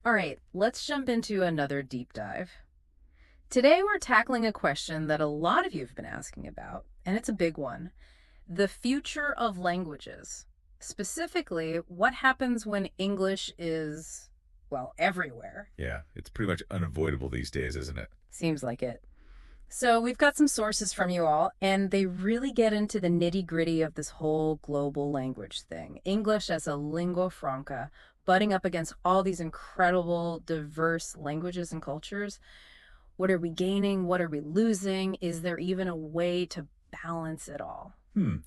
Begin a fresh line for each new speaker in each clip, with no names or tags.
All right, let's jump into another deep dive. Today we're tackling a question that a lot of you have been asking about, and it's a big one. The future of languages. Specifically, what happens when English is, well, everywhere?
Yeah, it's pretty much unavoidable these days, isn't it?
Seems like it. So we've got some sources from you all, and they really get into the nitty-gritty of this whole global language thing. English as a lingua franca, butting up against all these incredible, diverse languages and cultures. What are we gaining? What are we losing? Is there even a way to balance it all?
Hmm.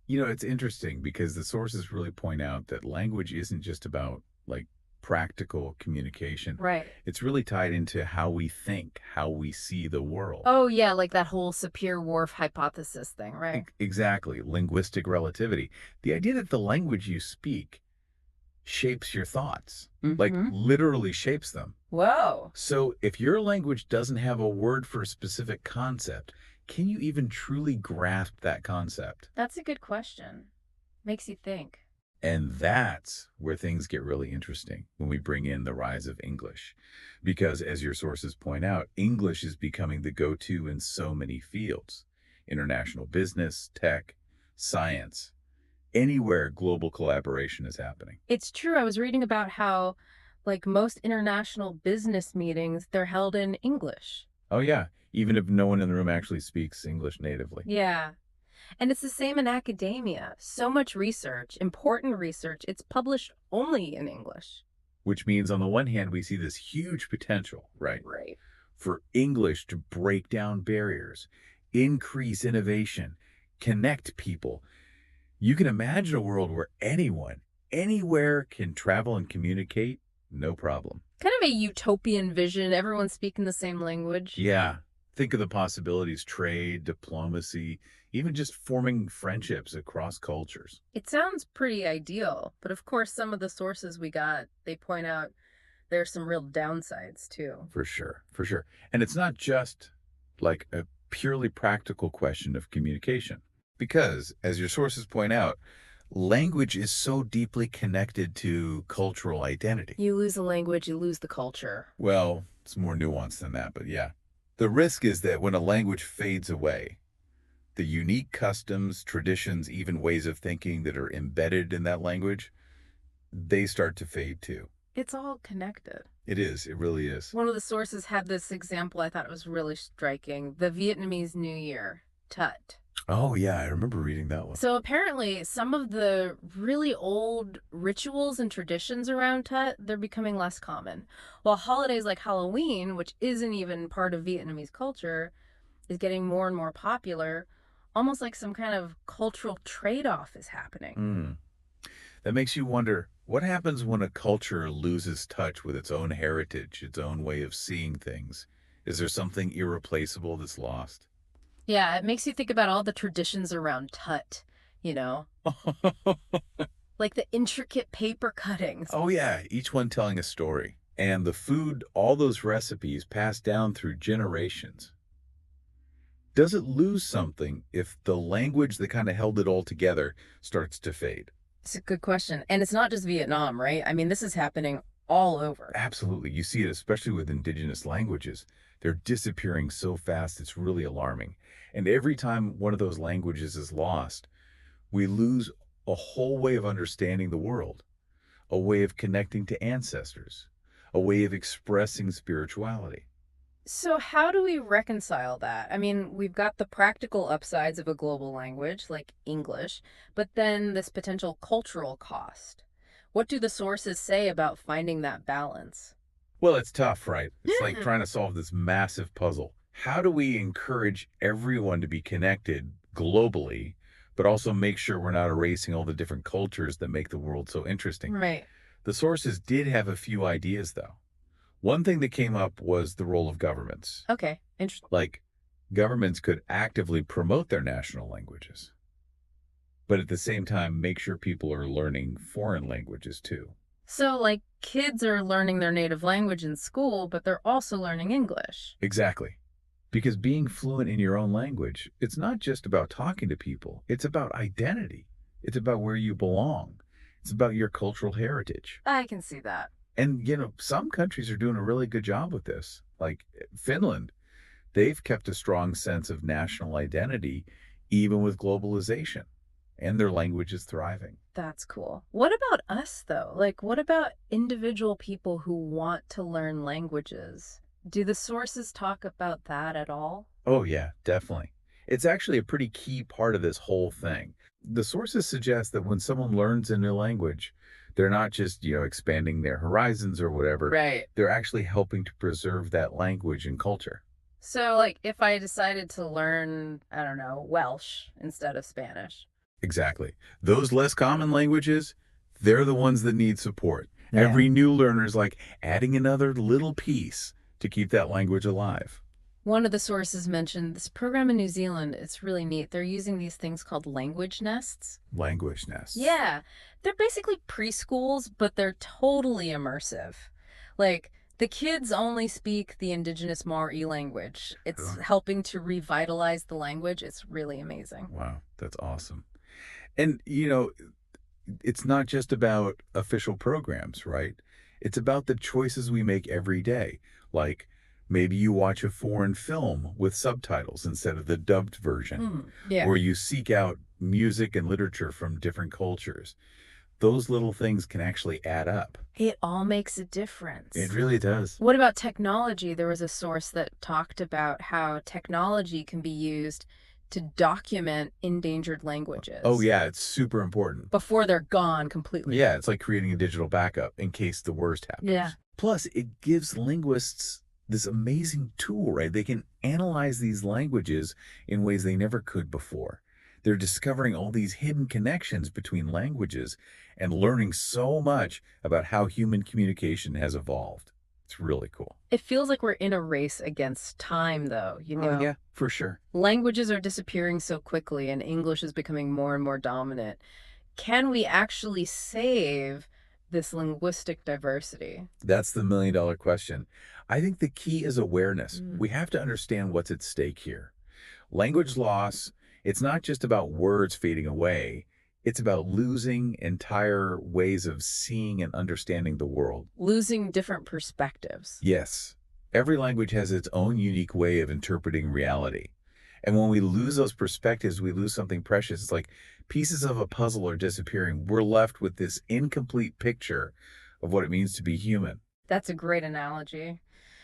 It's interesting because the sources really point out that language isn't just about like practical communication.
Right.
It's really tied into how we think, how we see the world.
Oh, yeah, like that whole Sapir-Whorf hypothesis thing, right?
Exactly. Linguistic relativity. The idea that the language you speak shapes your thoughts, like
Mm-hmm.
literally shapes them.
Whoa.
So if your language doesn't have a word for a specific concept, can you even truly grasp that concept?
That's a good question. Makes you think.
And that's where things get really interesting when we bring in the rise of English. Because as your sources point out, English is becoming the go-to in so many fields. International business, tech, science, anywhere global collaboration is happening.
It's true. I was reading about how, like most international business meetings, they're held in English.
Oh yeah, even if no one in the room actually speaks English natively.
Yeah. And it's the same in academia. So much research, important research, it's published only in English.
Which means on the one hand, we see this huge potential, right,
Right.
for English to break down barriers, increase innovation, connect people. You can imagine a world where anyone, anywhere can travel and communicate, no problem.
Kind of a utopian vision, everyone speaking the same language.
Yeah, think of the possibilities, trade, diplomacy, even just forming friendships across cultures.
It sounds pretty ideal, but of course, some of the sources we got, they point out there's some real downsides too.
For sure, for sure. And it's not just like a purely practical question of communication. Because, as your sources point out, language is so deeply connected to cultural identity.
You lose the language, you lose the culture.
Well, it's more nuanced than that, but yeah. The risk is that when a language fades away, the unique customs, traditions, even ways of thinking that are embedded in that language, they start to fade too.
It's all connected.
It is. It really is.
One of the sources had this example I thought was really striking, the Vietnamese New Year, Tut.
Oh, yeah. I remember reading that one.
So apparently some of the really old rituals and traditions around Tut, they're becoming less common. While holidays like Halloween, which isn't even part of Vietnamese culture, is getting more and more popular, almost like some kind of cultural trade-off is happening.
Mm. That makes you wonder, what happens when a culture loses touch with its own heritage, its own way of seeing things? Is there something irreplaceable that's lost?
Yeah, it makes you think about all the traditions around Tut, you know, like the intricate paper cuttings.
Oh, yeah, each one telling a story. And the food, all those recipes passed down through generations. Does it lose something if the language that kind of held it all together starts to fade?
It's a good question. And it's not just Vietnam, right? I mean, this is happening all over.
Absolutely. You see it especially with indigenous languages. They're disappearing so fast, it's really alarming. And every time one of those languages is lost, we lose a whole way of understanding the world, a way of connecting to ancestors, a way of expressing spirituality.
So, how do we reconcile that? I mean, we've got the practical upsides of a global language like English, but then this potential cultural cost. What do the sources say about finding that balance?
Well, it's tough, right? It's like
Hmm.
trying to solve this massive puzzle. How do we encourage everyone to be connected globally, but also make sure we're not erasing all the different cultures that make the world so interesting?
Right.
The sources did have a few ideas, though. One thing that came up was the role of governments.
Okay. Interesting.
Like, governments could actively promote their national languages, but at the same time, make sure people are learning foreign languages too.
So, like, kids are learning their native language in school, but they're also learning English.
Exactly. Because being fluent in your own language, it's not just about talking to people, it's about identity. It's about where you belong. It's about your cultural heritage.
I can see that.
And, some countries are doing a really good job with this. Like Finland, they've kept a strong sense of national identity even with globalization, and their language is thriving.
That's cool. What about us, though? Like, what about individual people who want to learn languages? Do the sources talk about that at all?
Oh, yeah, definitely. It's actually a pretty key part of this whole thing. The sources suggest that when someone learns a new language, they're not just, expanding their horizons or whatever.
Right.
They're actually helping to preserve that language and culture.
So, like, if I decided to learn, I don't know, Welsh instead of Spanish.
Exactly. Those less common languages, they're the ones that need support.
Yeah.
Every new learner is like adding another little piece to keep that language alive.
One of the sources mentioned this program in New Zealand. It's really neat. They're using these things called language nests.
Language nests.
Yeah, they're basically preschools, but they're totally immersive. Like, the kids only speak the indigenous Maori language. It's
Ugh.
helping to revitalize the language. It's really amazing.
Wow, that's awesome. And, it's not just about official programs, right? It's about the choices we make every day. Like maybe you watch a foreign film with subtitles instead of the dubbed version,
Yeah.
or you seek out music and literature from different cultures. Those little things can actually add up.
It all makes a difference.
It really does.
What about technology? There was a source that talked about how technology can be used to document endangered languages.
Oh, yeah, it's super important.
Before they're gone completely.
Yeah, it's like creating a digital backup in case the worst happens.
Yeah.
Plus, it gives linguists this amazing tool, right? They can analyze these languages in ways they never could before. They're discovering all these hidden connections between languages and learning so much about how human communication has evolved. It's really cool.
It feels like we're in a race against time, though, you know?
Yeah, for sure.
Languages are disappearing so quickly, and English is becoming more and more dominant. Can we actually save this linguistic diversity?
That's the million-dollar question. I think the key is awareness.
Mm.
We have to understand what's at stake here. Language loss, it's not just about words fading away. It's about losing entire ways of seeing and understanding the world.
Losing different perspectives.
Yes, every language has its own unique way of interpreting reality. And when we lose those perspectives, we lose something precious. It's like pieces of a puzzle are disappearing. We're left with this incomplete picture of what it means to be human.
That's a great analogy.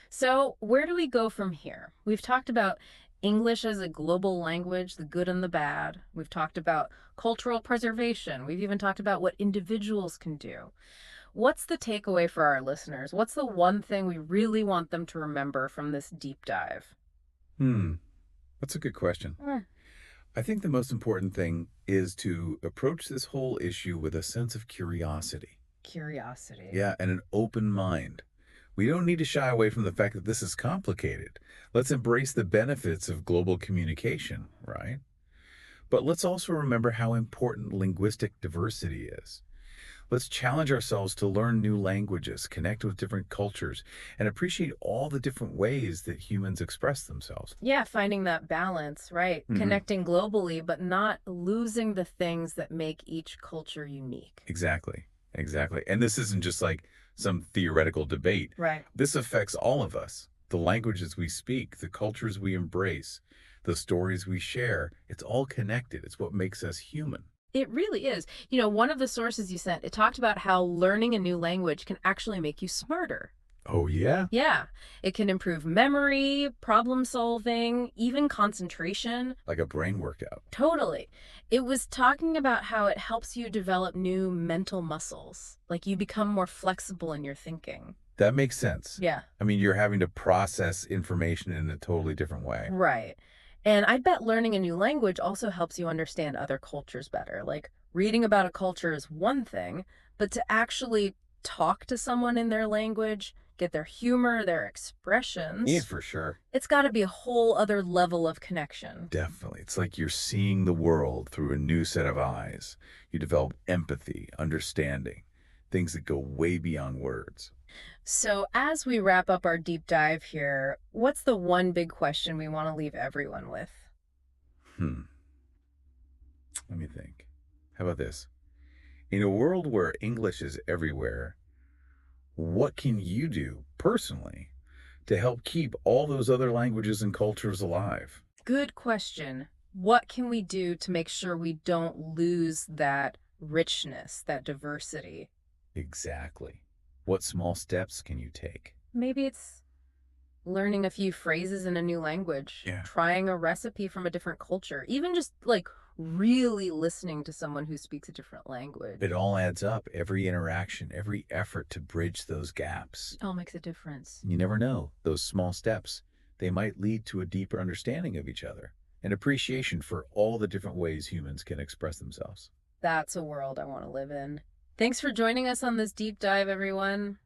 So, where do we go from here? We've talked about English as a global language, the good and the bad. We've talked about cultural preservation. We've even talked about what individuals can do. What's the takeaway for our listeners? What's the one thing we really want them to remember from this deep dive?
That's a good question.
Eh,
I think the most important thing is to approach this whole issue with a sense of curiosity.
Curiosity.
Yeah, and an open mind. We don't need to shy away from the fact that this is complicated. Let's embrace the benefits of global communication, right? But let's also remember how important linguistic diversity is. Let's challenge ourselves to learn new languages, connect with different cultures, and appreciate all the different ways that humans express themselves.
Yeah, finding that balance, right? Connecting globally, but not losing the things that make each culture unique.
Exactly, exactly. And this isn't just like some theoretical debate.
Right.
This affects all of us. The languages we speak, the cultures we embrace, the stories we share, it's all connected. It's what makes us human.
It really is. You know, one of the sources you sent, it talked about how learning a new language can actually make you smarter.
Oh, yeah?
Yeah, it can improve memory, problem solving, even concentration.
Like a brain workout.
Totally. It was talking about how it helps you develop new mental muscles. Like you become more flexible in your thinking.
That makes sense.
Yeah.
I mean, you're having to process information in a totally different way.
Right. And I bet learning a new language also helps you understand other cultures better. Like reading about a culture is one thing, but to actually talk to someone in their language, get their humor, their expressions,
Yeah, for sure.
it's got to be a whole other level of connection.
Definitely. It's like you're seeing the world through a new set of eyes. You develop empathy, understanding, things that go way beyond words.
So, as we wrap up our deep dive here, what's the one big question we want to leave everyone with?
Hmm. Let me think. How about this? In a world where English is everywhere, What can you do personally to help keep all those other languages and cultures alive?
Good question. What can we do to make sure we don't lose that richness, that diversity?
Exactly. What small steps can you take?
Maybe it's learning a few phrases in a new language,
Yeah.
trying a recipe from a different culture, even just like really listening to someone who speaks a different language.
It all adds up. Every interaction, every effort to bridge those gaps.
It all makes a difference.
You never know. Those small steps, they might lead to a deeper understanding of each other and appreciation for all the different ways humans can express themselves.
That's a world I want to live in. Thanks for joining us on this deep dive, everyone.